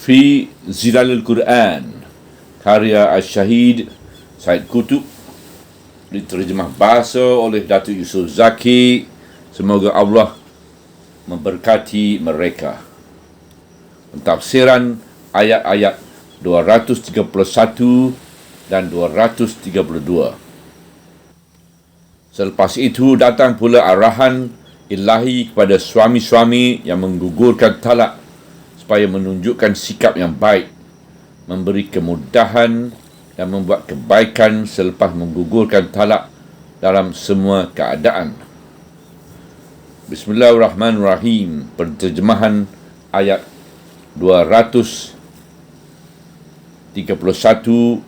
Fi Zilalul Quran, karya Al-Syahid Said Qutb, diterjemah bahasa oleh Datuk Yusof Zaki. Semoga Allah memberkati mereka. Pentafsiran ayat-ayat 231 dan 232. Selepas itu datang pula arahan ilahi kepada suami-suami yang menggugurkan talak supaya menunjukkan sikap yang baik, memberi kemudahan dan membuat kebaikan selepas menggugurkan talak dalam semua keadaan. Bismillahirrahmanirrahim. Penterjemahan ayat 231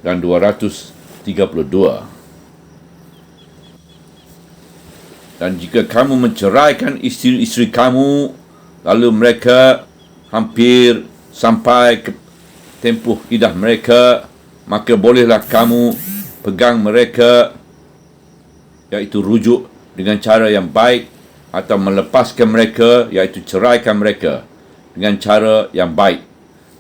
dan 232. Dan jika kamu menceraikan isteri-isteri kamu, lalu mereka hampir sampai ke tempoh iddah mereka, maka bolehlah kamu pegang mereka, iaitu rujuk dengan cara yang baik, atau melepaskan mereka, iaitu ceraikan mereka dengan cara yang baik.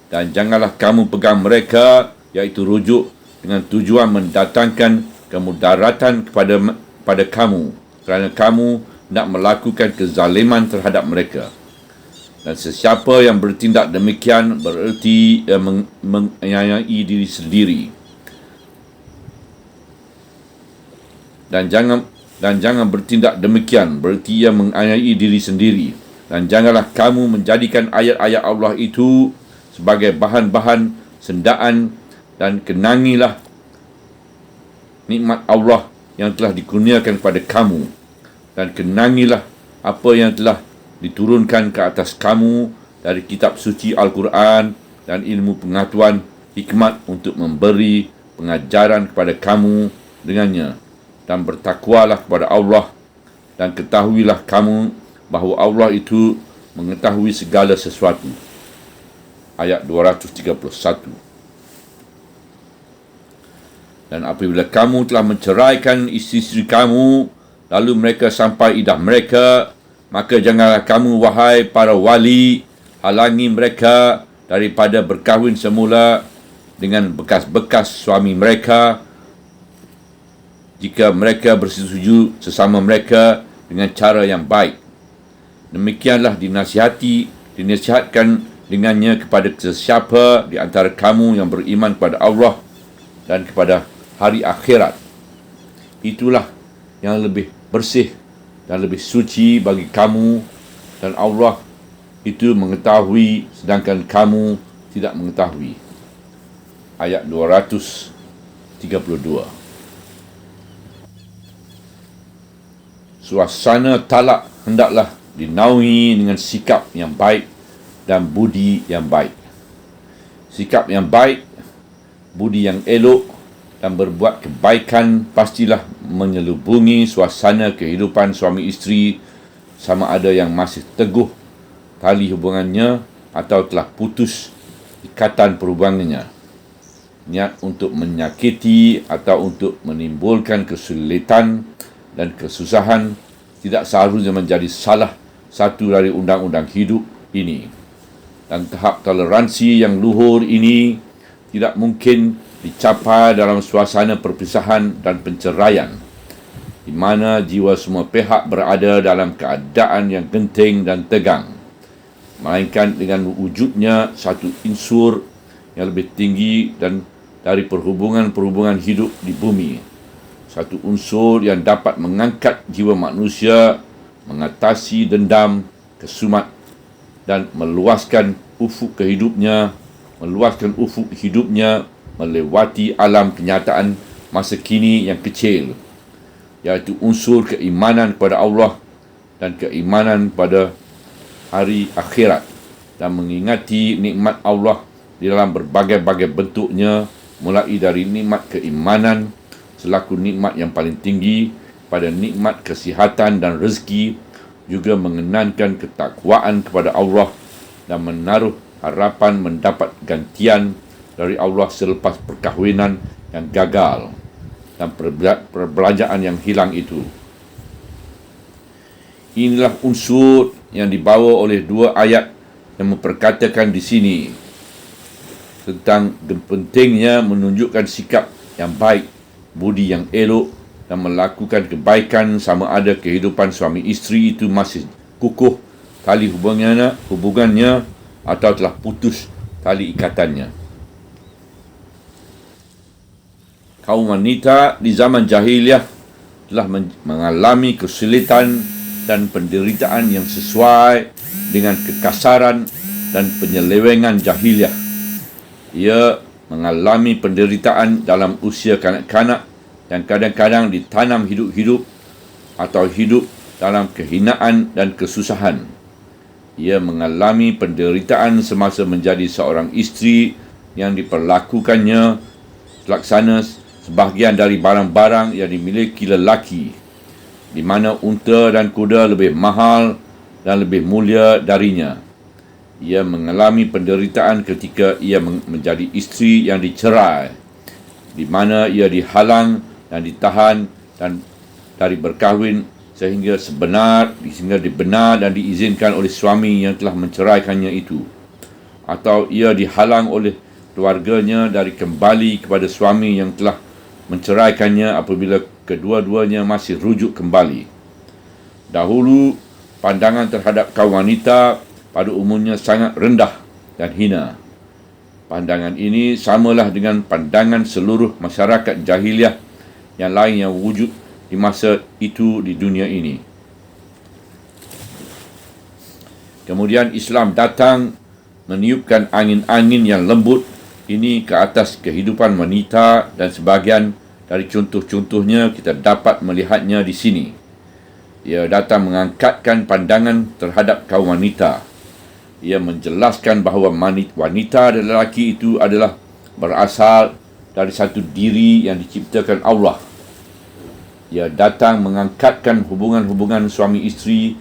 Dan janganlah kamu pegang mereka, iaitu rujuk, dengan tujuan mendatangkan kemudaratan pada kamu, kerana kamu nak melakukan kezaliman terhadap mereka. Dan sesiapa yang bertindak demikian bererti menyayangi diri sendiri. Dan jangan bertindak demikian bererti ia menganiaya diri sendiri. Dan janganlah kamu menjadikan ayat-ayat Allah itu sebagai bahan-bahan sendaan, dan kenangilah nikmat Allah yang telah dikurniakan kepada kamu, dan kenangilah apa yang telah diturunkan ke atas kamu dari kitab suci Al-Quran dan ilmu pengetahuan hikmat untuk memberi pengajaran kepada kamu dengannya. Dan bertakwalah kepada Allah, dan ketahuilah kamu bahawa Allah itu mengetahui segala sesuatu. Ayat 231. Dan apabila kamu telah menceraikan isteri-isteri kamu, lalu mereka sampai iddah mereka, maka janganlah kamu, wahai para wali, halangi mereka daripada berkahwin semula dengan bekas-bekas suami mereka, jika mereka bersetuju sesama mereka dengan cara yang baik. Demikianlah dinasihatkan dengannya kepada sesiapa di antara kamu yang beriman kepada Allah dan kepada hari akhirat. Itulah yang lebih bersih dan lebih suci bagi kamu, dan Allah itu mengetahui sedangkan kamu tidak mengetahui. Ayat 232. Suasana talak hendaklah dinaungi dengan sikap yang baik dan budi yang baik. Sikap yang baik, budi yang elok, dan berbuat kebaikan pastilah menyelubungi suasana kehidupan suami isteri, sama ada yang masih teguh tali hubungannya atau telah putus ikatan perhubungannya. Niat untuk menyakiti atau untuk menimbulkan kesulitan dan kesusahan tidak seharusnya menjadi salah satu dari undang-undang hidup ini. Dan tahap toleransi yang luhur ini tidak mungkin dicapai dalam suasana perpisahan dan penceraian, di mana jiwa semua pihak berada dalam keadaan yang genting dan tegang, melainkan dengan wujudnya satu unsur yang lebih tinggi dan dari perhubungan-perhubungan hidup di bumi, satu unsur yang dapat mengangkat jiwa manusia, mengatasi dendam, kesumat, dan meluaskan ufuk hidupnya melewati alam kenyataan masa kini yang kecil, iaitu unsur keimanan kepada Allah dan keimanan pada hari akhirat, dan mengingati nikmat Allah di dalam berbagai-bagai bentuknya, mulai dari nikmat keimanan selaku nikmat yang paling tinggi, pada nikmat kesihatan dan rezeki, juga mengenankan ketakwaan kepada Allah dan menaruh harapan mendapat gantian dari Allah selepas perkahwinan yang gagal dan perbelanjaan yang hilang itu. Inilah unsur yang dibawa oleh dua ayat yang memperkatakan di sini, tentang pentingnya menunjukkan sikap yang baik, budi yang elok dan melakukan kebaikan sama ada kehidupan suami isteri itu masih kukuh tali hubungannya atau telah putus tali ikatannya. Kaum wanita di zaman jahiliyah telah mengalami kesulitan dan penderitaan yang sesuai dengan kekasaran dan penyelewengan jahiliyah. Ia mengalami penderitaan dalam usia kanak-kanak yang kadang-kadang ditanam hidup-hidup atau hidup dalam kehinaan dan kesusahan. Ia mengalami penderitaan semasa menjadi seorang isteri yang diperlakukannya laksana sebahagian dari barang-barang yang dimiliki lelaki, di mana unta dan kuda lebih mahal dan lebih mulia darinya. Ia mengalami penderitaan ketika ia menjadi isteri yang dicerai, di mana ia dihalang dan ditahan dan dari berkahwin sehingga dibenar dan diizinkan oleh suami yang telah menceraikannya itu, atau ia dihalang oleh keluarganya dari kembali kepada suami yang telah menceraikannya apabila kedua-duanya masih rujuk kembali. Dahulu, pandangan terhadap kaum wanita pada umumnya sangat rendah dan hina. Pandangan ini samalah dengan pandangan seluruh masyarakat jahiliyah yang lain yang wujud di masa itu di dunia ini. Kemudian Islam datang meniupkan angin-angin yang lembut ini ke atas kehidupan wanita, dan sebahagian dari contoh-contohnya kita dapat melihatnya di sini. Ia datang mengangkatkan pandangan terhadap kaum wanita. Ia menjelaskan bahawa wanita dan lelaki itu adalah berasal dari satu diri yang diciptakan Allah. Ia datang mengangkatkan hubungan-hubungan suami isteri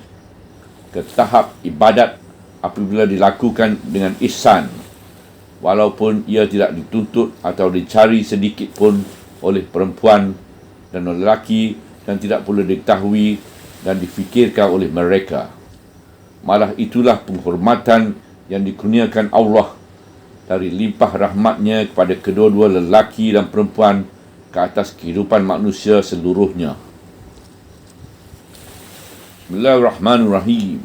ke tahap ibadat apabila dilakukan dengan ihsan, walaupun ia tidak dituntut atau dicari sedikit pun oleh perempuan dan lelaki, dan tidak pula diketahui dan difikirkan oleh mereka. Malah itulah penghormatan yang dikurniakan Allah dari limpah rahmatnya kepada kedua-dua lelaki dan perempuan ke atas kehidupan manusia seluruhnya. Bismillahirrahmanirrahim.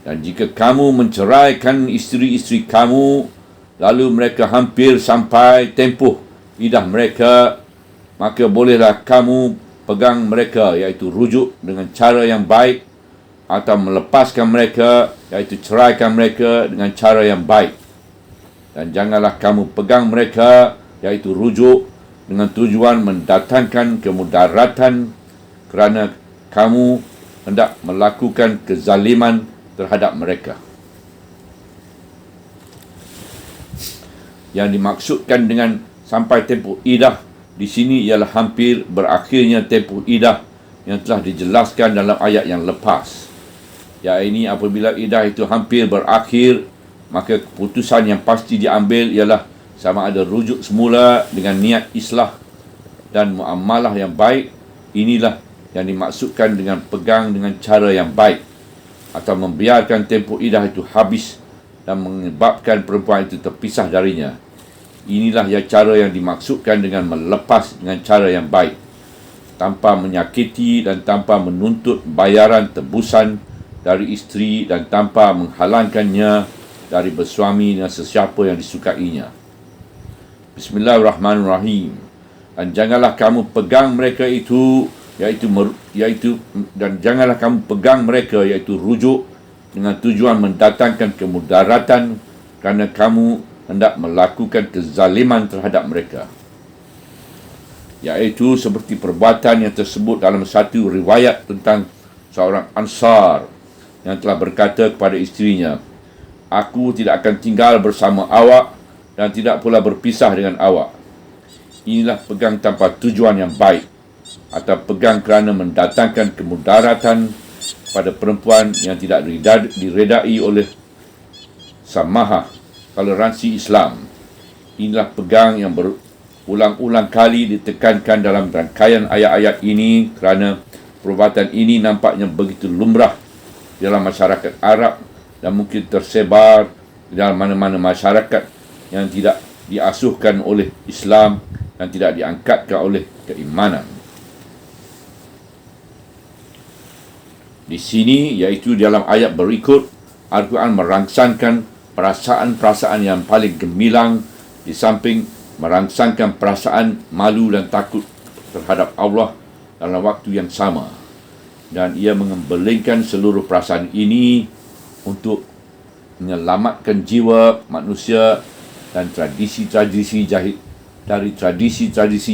Dan jika kamu menceraikan isteri-isteri kamu, lalu mereka hampir sampai tempoh iddah mereka, maka bolehlah kamu pegang mereka, iaitu rujuk dengan cara yang baik, atau melepaskan mereka, iaitu ceraikan mereka dengan cara yang baik. Dan janganlah kamu pegang mereka, iaitu rujuk dengan tujuan mendatangkan kemudaratan, kerana kamu hendak melakukan kezaliman terhadap mereka. Yang dimaksudkan dengan sampai tempoh iddah di sini ialah hampir berakhirnya tempoh iddah yang telah dijelaskan dalam ayat yang lepas. Iaitu apabila iddah itu hampir berakhir, maka keputusan yang pasti diambil ialah sama ada rujuk semula dengan niat islah dan muamalah yang baik. Inilah yang dimaksudkan dengan pegang dengan cara yang baik, atau membiarkan tempoh iddah itu habis dan menyebabkan perempuan itu terpisah darinya. Inilah cara yang dimaksudkan dengan melepas dengan cara yang baik, tanpa menyakiti dan tanpa menuntut bayaran tebusan dari isteri, dan tanpa menghalangkannya dari bersuami dengan sesiapa yang disukainya. Bismillahirrahmanirrahim. Dan janganlah kamu pegang mereka itu, dan janganlah kamu pegang mereka, iaitu rujuk dengan tujuan mendatangkan kemudaratan, kerana kamu hendak melakukan kezaliman terhadap mereka. Iaitu seperti perbuatan yang tersebut dalam satu riwayat tentang seorang Ansar yang telah berkata kepada isterinya, "Aku tidak akan tinggal bersama awak dan tidak pula berpisah dengan awak." Inilah pegang tanpa tujuan yang baik, atau pegang kerana mendatangkan kemudaratan pada perempuan yang tidak diredai oleh samahah, toleransi Islam. Inilah pegang yang berulang-ulang kali ditekankan dalam rangkaian ayat-ayat ini, kerana perbuatan ini nampaknya begitu lumrah dalam masyarakat Arab dan mungkin tersebar di dalam mana-mana masyarakat yang tidak diasuhkan oleh Islam dan tidak diangkatkan oleh keimanan. Di sini, iaitu dalam ayat berikut, Al-Quran merangsangkan perasaan-perasaan yang paling gemilang di samping merangsangkan perasaan malu dan takut terhadap Allah dalam waktu yang sama. Dan ia mengembelingkan seluruh perasaan ini untuk menyelamatkan jiwa manusia dan tradisi-tradisi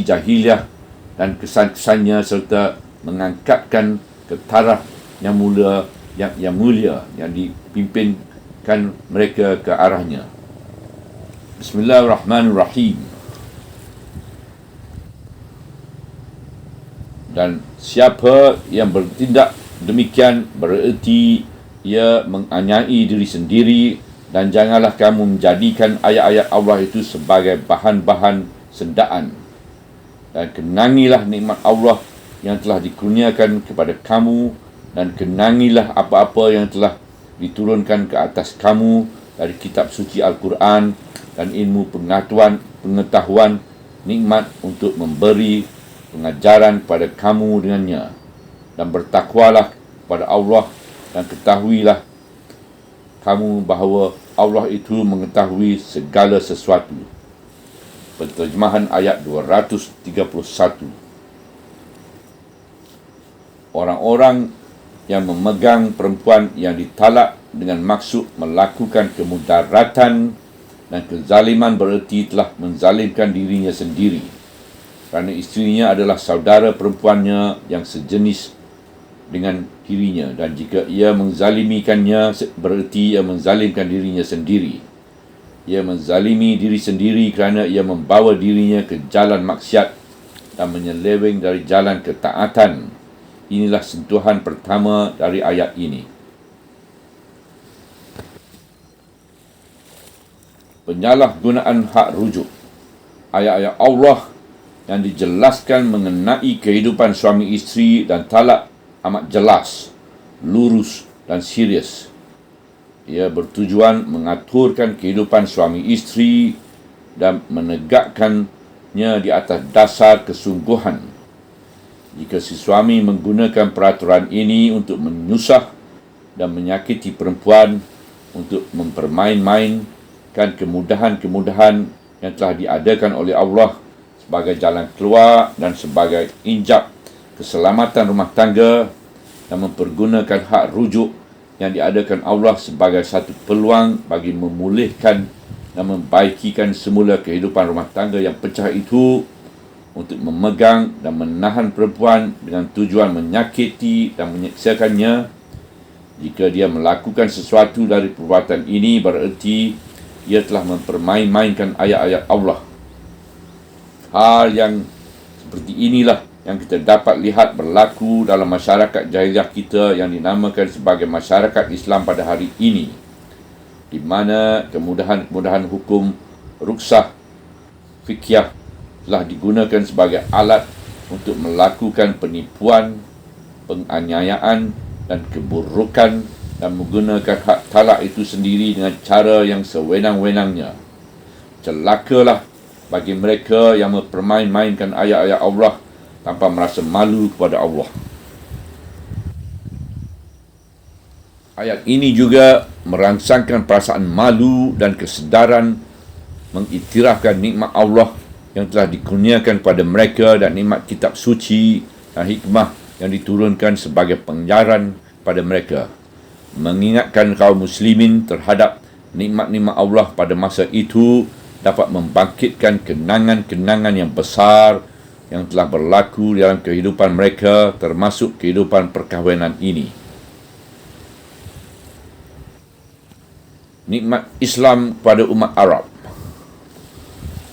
jahiliah dan kesan-kesannya, serta mengangkatkan ke taraf yang mulia yang dipimpinkan mereka ke arahnya. Bismillahirrahmanirrahim. Dan siapa yang bertindak demikian bererti ia menganiaya diri sendiri, dan janganlah kamu menjadikan ayat-ayat Allah itu sebagai bahan-bahan sendaan. Dan kenangilah nikmat Allah yang telah dikurniakan kepada kamu, dan kenangilah apa-apa yang telah diturunkan ke atas kamu dari kitab suci Al-Quran dan ilmu pengetahuan nikmat untuk memberi pengajaran pada kamu dengannya. Dan bertakwalah kepada Allah, dan ketahuilah kamu bahawa Allah itu mengetahui segala sesuatu. Penterjemahan ayat 231. Orang-orang yang memegang perempuan yang ditalak dengan maksud melakukan kemudaratan dan kezaliman bererti telah menzalimkan dirinya sendiri, kerana isterinya adalah saudara perempuannya yang sejenis dengan dirinya, dan jika ia menzalimikannya bererti ia menzalimkan dirinya sendiri. Ia menzalimi diri sendiri kerana ia membawa dirinya ke jalan maksiat dan menyeleweng dari jalan ketaatan. Inilah sentuhan pertama dari ayat ini. Penyalahgunaan hak rujuk. Ayat-ayat Allah yang dijelaskan mengenai kehidupan suami isteri dan talak amat jelas, lurus dan serius. Ia bertujuan mengaturkan kehidupan suami isteri dan menegakkannya di atas dasar kesungguhan. Jika si suami menggunakan peraturan ini untuk menyusah dan menyakiti perempuan, untuk mempermain-mainkan kemudahan-kemudahan yang telah diadakan oleh Allah sebagai jalan keluar dan sebagai injap keselamatan rumah tangga, dan mempergunakan hak rujuk yang diadakan Allah sebagai satu peluang bagi memulihkan dan membaikikan semula kehidupan rumah tangga yang pecah itu, untuk memegang dan menahan perempuan dengan tujuan menyakiti dan menyeksakannya. Jika dia melakukan sesuatu dari perbuatan ini, bererti ia telah mempermain-mainkan ayat-ayat Allah. Hal yang seperti inilah yang kita dapat lihat berlaku dalam masyarakat jahiliah kita yang dinamakan sebagai masyarakat Islam pada hari ini, di mana kemudahan-kemudahan hukum ruksah fiqhiyah telah digunakan sebagai alat untuk melakukan penipuan, penganiayaan dan keburukan, dan menggunakan hak talak itu sendiri dengan cara yang sewenang-wenangnya. Celakalah bagi mereka yang mempermain-mainkan ayat-ayat Allah tanpa merasa malu kepada Allah. Ayat ini juga merangsangkan perasaan malu dan kesedaran mengiktirafkan nikmat Allah yang telah dikurniakan pada mereka, dan nikmat kitab suci dan hikmah yang diturunkan sebagai pengajaran pada mereka. Mengingatkan kaum muslimin terhadap nikmat-nikmat Allah pada masa itu dapat membangkitkan kenangan-kenangan yang besar yang telah berlaku dalam kehidupan mereka, termasuk kehidupan perkahwinan ini. Nikmat Islam pada umat Arab.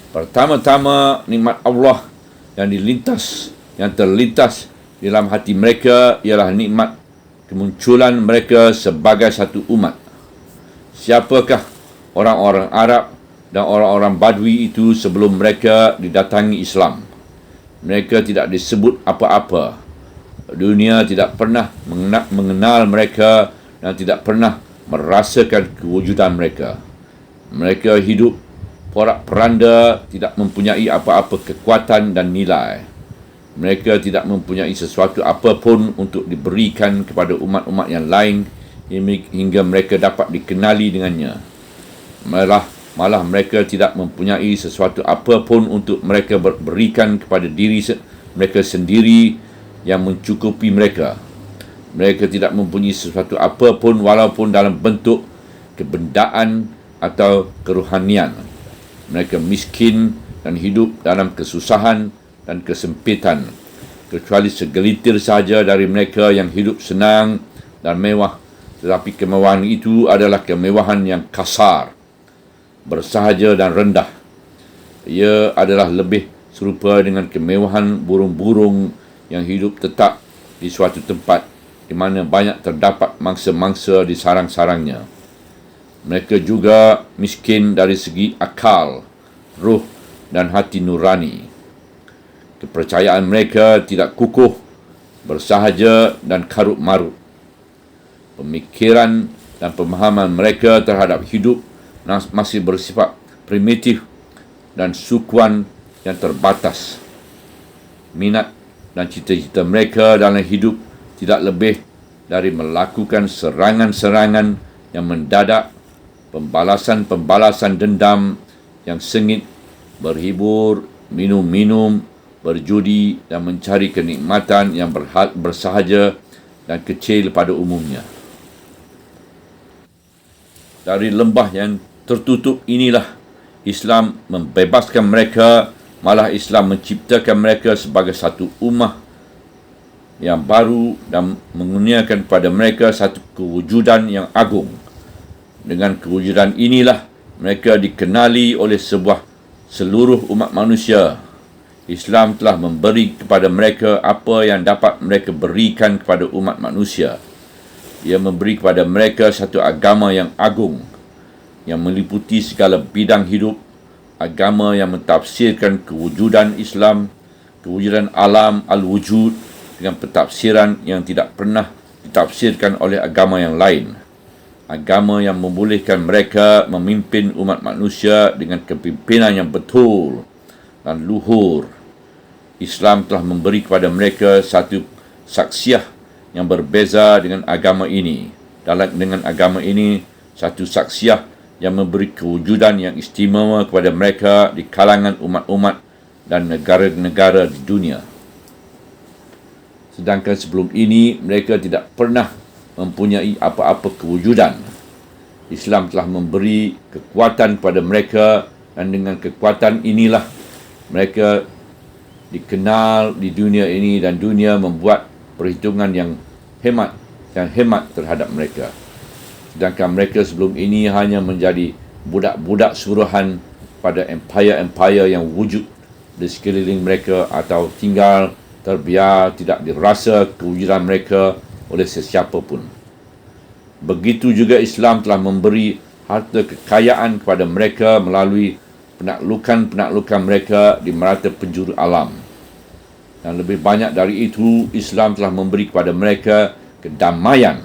Pertama-tama, nikmat Allah yang terlintas dalam hati mereka ialah nikmat kemunculan mereka sebagai satu umat. Siapakah orang-orang Arab dan orang-orang Badui itu sebelum mereka didatangi Islam? Mereka tidak disebut apa-apa. Dunia tidak pernah mengenal mereka dan tidak pernah merasakan kewujudan mereka. Mereka hidup porak-peranda, tidak mempunyai apa-apa kekuatan dan nilai. Mereka tidak mempunyai sesuatu apapun untuk diberikan kepada umat-umat yang lain hingga mereka dapat dikenali dengannya. Malah mereka tidak mempunyai sesuatu apapun untuk mereka berikan kepada diri mereka sendiri yang mencukupi mereka. Mereka tidak mempunyai sesuatu apapun walaupun dalam bentuk kebendaan atau kerohanian. Mereka miskin dan hidup dalam kesusahan dan kesempitan, kecuali segelintir saja dari mereka yang hidup senang dan mewah. Tetapi kemewahan itu adalah kemewahan yang kasar, bersahaja dan rendah. Ia adalah lebih serupa dengan kemewahan burung-burung yang hidup tetap di suatu tempat di mana banyak terdapat mangsa-mangsa di sarang-sarangnya. Mereka juga miskin dari segi akal, roh dan hati nurani. Kepercayaan mereka tidak kukuh, bersahaja dan karut-marut. Pemikiran dan pemahaman mereka terhadap hidup masih bersifat primitif dan sukuan yang terbatas. Minat dan cita-cita mereka dalam hidup tidak lebih dari melakukan serangan-serangan yang mendadak, pembalasan-pembalasan dendam yang sengit, berhibur, minum-minum, berjudi dan mencari kenikmatan yang bersahaja dan kecil pada umumnya. Dari lembah yang tertutup inilah Islam membebaskan mereka, malah Islam menciptakan mereka sebagai satu ummah yang baru dan mengurniakan kepada mereka satu kewujudan yang agung. Dengan kewujudan inilah mereka dikenali oleh seluruh umat manusia. Islam telah memberi kepada mereka apa yang dapat mereka berikan kepada umat manusia. Ia memberi kepada mereka satu agama yang agung, yang meliputi segala bidang hidup, agama yang mentafsirkan kewujudan Islam, kewujudan alam al-wujud dengan pentafsiran yang tidak pernah ditafsirkan oleh agama yang lain. Agama yang membolehkan mereka memimpin umat manusia dengan kepimpinan yang betul dan luhur. Islam telah memberi kepada mereka satu saksiah yang berbeza dengan agama ini. Dengan agama ini, satu saksiah yang memberi kewujudan yang istimewa kepada mereka di kalangan umat-umat dan negara-negara di dunia. Sedangkan sebelum ini, mereka tidak pernah mempunyai apa-apa kewujudan. Islam telah memberi kekuatan kepada mereka dan dengan kekuatan inilah mereka dikenal di dunia ini dan dunia membuat perhitungan yang hemat terhadap mereka. Sedangkan mereka sebelum ini hanya menjadi budak-budak suruhan pada empire-empire yang wujud di sekeliling mereka atau tinggal terbiar tidak dirasa kewujudan mereka oleh sesiapa pun. Begitu juga Islam telah memberi harta kekayaan kepada mereka melalui penaklukan mereka di merata penjuru alam. Dan lebih banyak dari itu, Islam telah memberi kepada mereka kedamaian,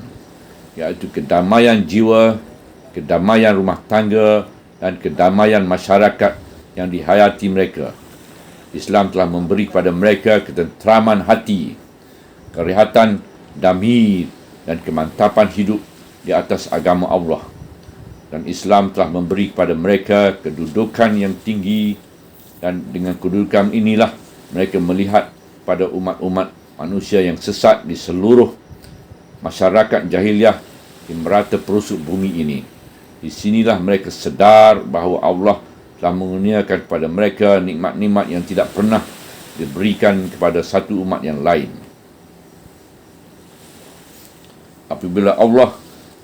iaitu kedamaian jiwa, kedamaian rumah tangga dan kedamaian masyarakat yang dihayati mereka. Islam telah memberi kepada mereka ketenteraman hati, kerehatan damir dan kemantapan hidup di atas agama Allah. Dan Islam telah memberi kepada mereka kedudukan yang tinggi, dan dengan kedudukan inilah mereka melihat pada umat-umat manusia yang sesat di seluruh masyarakat jahiliah di merata perusuk bumi ini. Di sinilah mereka sedar bahawa Allah telah mengurniakan kepada mereka nikmat-nikmat yang tidak pernah diberikan kepada satu umat yang lain. Apabila Allah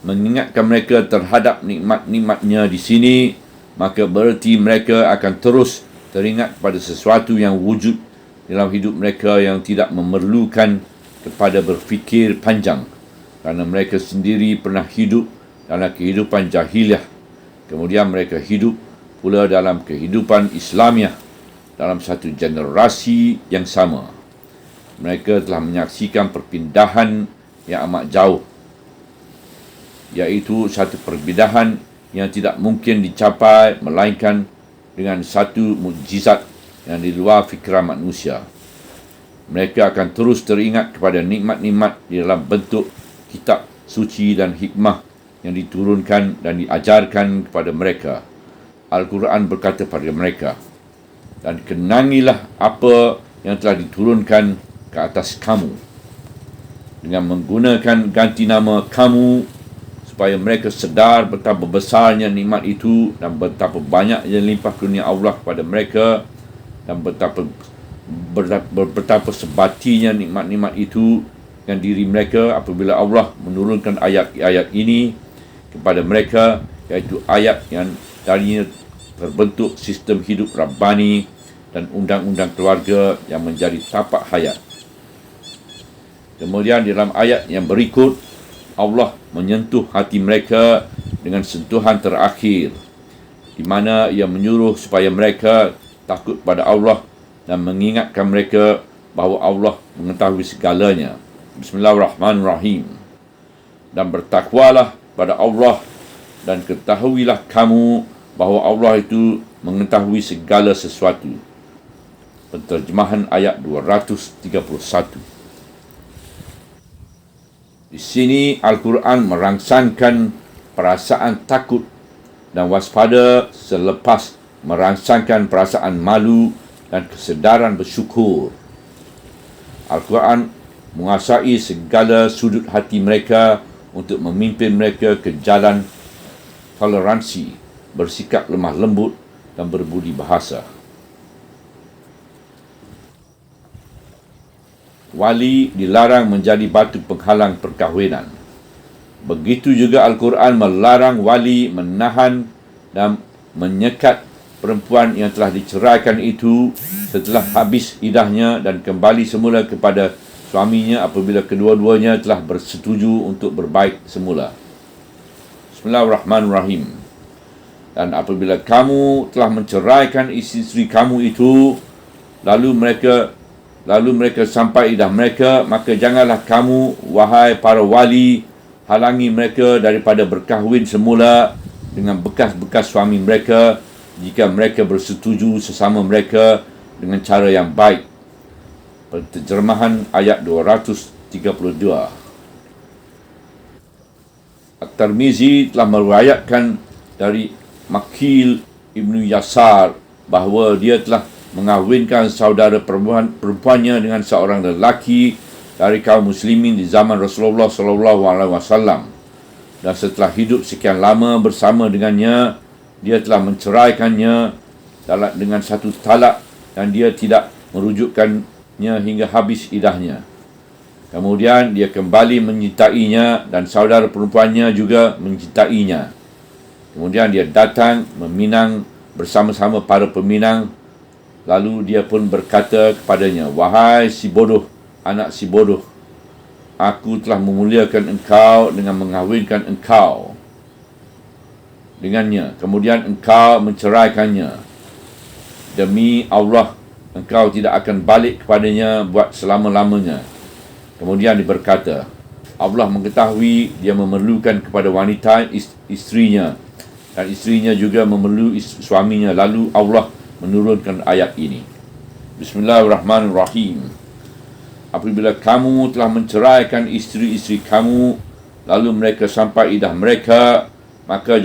mengingatkan mereka terhadap nikmat-nikmatnya di sini, maka berarti mereka akan terus teringat kepada sesuatu yang wujud dalam hidup mereka yang tidak memerlukan kepada berfikir panjang, kerana mereka sendiri pernah hidup dalam kehidupan jahiliah. Kemudian mereka hidup pula dalam kehidupan Islamiah dalam satu generasi yang sama. Mereka telah menyaksikan perpindahan yang amat jauh, iaitu satu perbedaan yang tidak mungkin dicapai melainkan dengan satu mukjizat yang di luar fikiran manusia. Mereka akan terus teringat kepada nikmat-nikmat di dalam bentuk kitab suci dan hikmah yang diturunkan dan diajarkan kepada mereka. Al-Quran berkata pada mereka, dan kenangilah apa yang telah diturunkan ke atas kamu, dengan menggunakan ganti nama kamu, supaya mereka sedar betapa besarnya nikmat itu dan betapa banyaknya limpah kurnia Allah kepada mereka, dan betapa sebatinya nikmat-nikmat itu dengan diri mereka apabila Allah menurunkan ayat-ayat ini kepada mereka, iaitu ayat yang darinya terbentuk sistem hidup Rabbani dan undang-undang keluarga yang menjadi tapak hayat. Kemudian dalam ayat yang berikut, Allah menyentuh hati mereka dengan sentuhan terakhir, di mana Ia menyuruh supaya mereka takut pada Allah dan mengingatkan mereka bahawa Allah mengetahui segalanya. Bismillahirrahmanirrahim. Dan bertakwalah pada Allah, dan ketahuilah kamu bahawa Allah itu mengetahui segala sesuatu. Penterjemahan ayat 231. Di sini Al-Quran merangsangkan perasaan takut dan waspada selepas merangsangkan perasaan malu dan kesedaran bersyukur. Al-Quran menguasai segala sudut hati mereka untuk memimpin mereka ke jalan toleransi, bersikap lemah lembut dan berbudi bahasa. Wali dilarang menjadi batu penghalang perkahwinan. Begitu juga Al-Quran melarang wali menahan dan menyekat perempuan yang telah diceraikan itu setelah habis iddahnya dan kembali semula kepada suaminya apabila kedua-duanya telah bersetuju untuk berbaik semula. Bismillahirrahmanirrahim. Dan apabila kamu telah menceraikan isteri kamu itu, lalu mereka sampai iddah mereka, maka janganlah kamu, wahai para wali, halangi mereka daripada berkahwin semula dengan bekas-bekas suami mereka jika mereka bersetuju sesama mereka dengan cara yang baik. Penterjemahan ayat 232. At-Tirmizi telah meriwayatkan dari Makil Ibnu Yasar bahawa dia telah mengahwinkan saudara perempuannya dengan seorang lelaki dari kaum muslimin di zaman Rasulullah SAW. Dan setelah hidup sekian lama bersama dengannya, dia telah menceraikannya dengan satu talak dan dia tidak merujukkannya hingga habis iddahnya. Kemudian dia kembali menyintainya dan saudara perempuannya juga mencintainya. Kemudian dia datang meminang bersama-sama para peminang. Lalu dia pun berkata kepadanya, wahai si bodoh, anak si bodoh, aku telah memuliakan engkau dengan mengahwinkan engkau dengannya. Kemudian engkau menceraikannya. Demi Allah, engkau tidak akan balik kepadanya buat selama-lamanya. Kemudian dia berkata, Allah mengetahui dia memerlukan kepada wanita isterinya, dan isterinya juga memerlukan suaminya. Lalu Allah menurunkan ayat ini. Bismillahirrahmanirrahim. Apabila kamu telah menceraikan isteri-isteri kamu, lalu mereka sampai iddah mereka, maka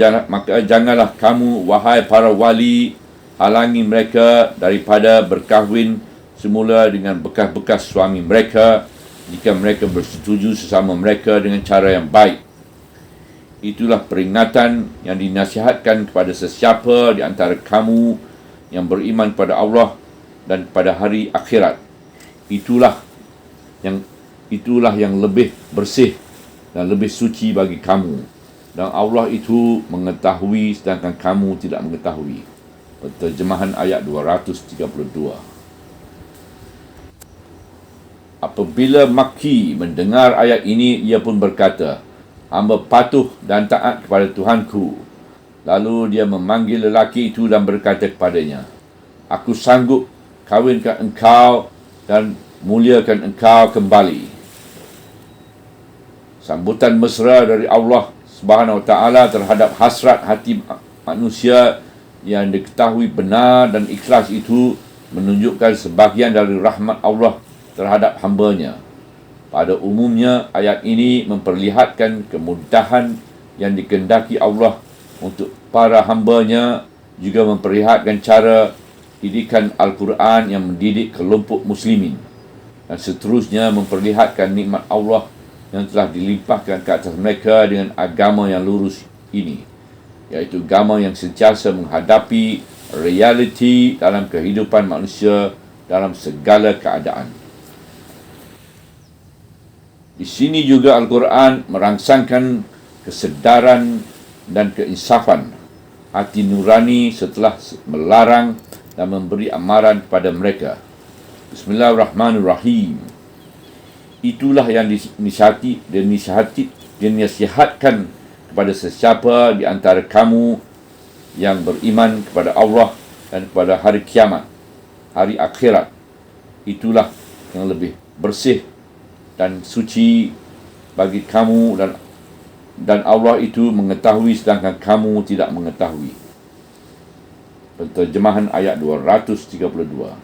janganlah kamu, wahai para wali, halangi mereka daripada berkahwin semula dengan bekas-bekas suami mereka jika mereka bersetuju sesama mereka dengan cara yang baik. Itulah peringatan yang dinasihatkan kepada sesiapa di antara kamu yang beriman pada Allah dan pada hari akhirat. Itulah yang lebih bersih dan lebih suci bagi kamu. Dan Allah itu mengetahui sedangkan kamu tidak mengetahui. Penterjemahan ayat 232. Apabila Makki mendengar ayat ini, ia pun berkata, hamba patuh dan taat kepada Tuhanku. Lalu dia memanggil lelaki itu dan berkata kepadanya, aku sanggup kawinkan engkau dan muliakan engkau kembali. Sambutan mesra dari Allah Subhanahu Wa Taala terhadap hasrat hati manusia yang diketahui benar dan ikhlas itu menunjukkan sebahagian dari rahmat Allah terhadap hamba-Nya. Pada umumnya, ayat ini memperlihatkan kemudahan yang dikehendaki Allah untuk para hamba-Nya, juga memperlihatkan cara didikan Al-Quran yang mendidik kelompok muslimin, dan seterusnya memperlihatkan nikmat Allah yang telah dilimpahkan ke atas mereka dengan agama yang lurus ini, iaitu agama yang sentiasa menghadapi realiti dalam kehidupan manusia dalam segala keadaan. Di sini juga Al-Quran merangsangkan kesedaran dan keinsafan hati nurani setelah melarang dan memberi amaran kepada mereka. Bismillahirrahmanirrahim. Itulah yang dinasihatkan kepada sesiapa di antara kamu yang beriman kepada Allah dan kepada hari kiamat, hari akhirat. Itulah yang lebih bersih dan suci bagi kamu, dan Allah itu mengetahui sedangkan kamu tidak mengetahui. Penterjemahan ayat 232.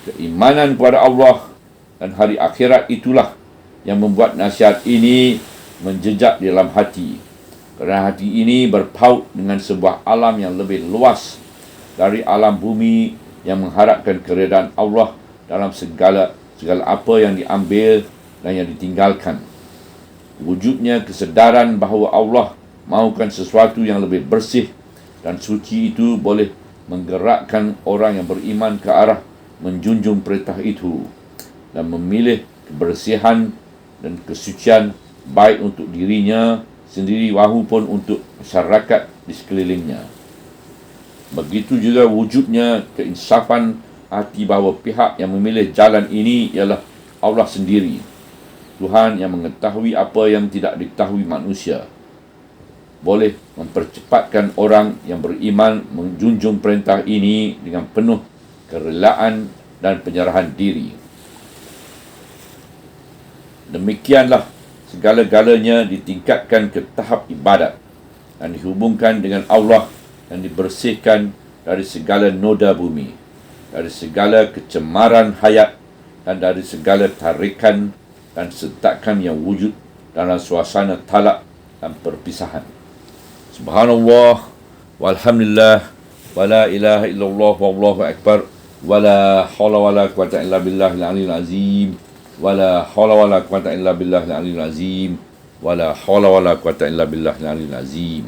Keimanan kepada Allah dan hari akhirat itulah yang membuat nasihat ini menjejak di dalam hati, kerana hati ini berpaut dengan sebuah alam yang lebih luas dari alam bumi, yang mengharapkan keredaan Allah dalam segala apa yang diambil dan yang ditinggalkan. Wujudnya kesedaran bahawa Allah mahukan sesuatu yang lebih bersih dan suci itu boleh menggerakkan orang yang beriman ke arah menjunjung perintah itu dan memilih kebersihan dan kesucian, baik untuk dirinya sendiri maupun untuk masyarakat di sekelilingnya. Begitu juga wujudnya keinsafan hati bahawa pihak yang memilih jalan ini ialah Allah sendiri, Tuhan yang mengetahui apa yang tidak diketahui manusia, boleh mempercepatkan orang yang beriman menjunjung perintah ini dengan penuh kerelaan dan penyerahan diri. Demikianlah segala-galanya ditingkatkan ke tahap ibadat dan dihubungkan dengan Allah, dan dibersihkan dari segala noda bumi, dari segala kecemaran hayat, dan dari segala tarikan dan sentakan yang wujud dalam suasana talak dan perpisahan. Subhanallah, walhamdulillah, wala ilaha illallah, wallahu akbar, wala hawla wala quwata illa billahil aliyil azim, wala hawla wala quwata illa billahil aliyil azim, wala hawla wala quwata illa billahil aliyil azim.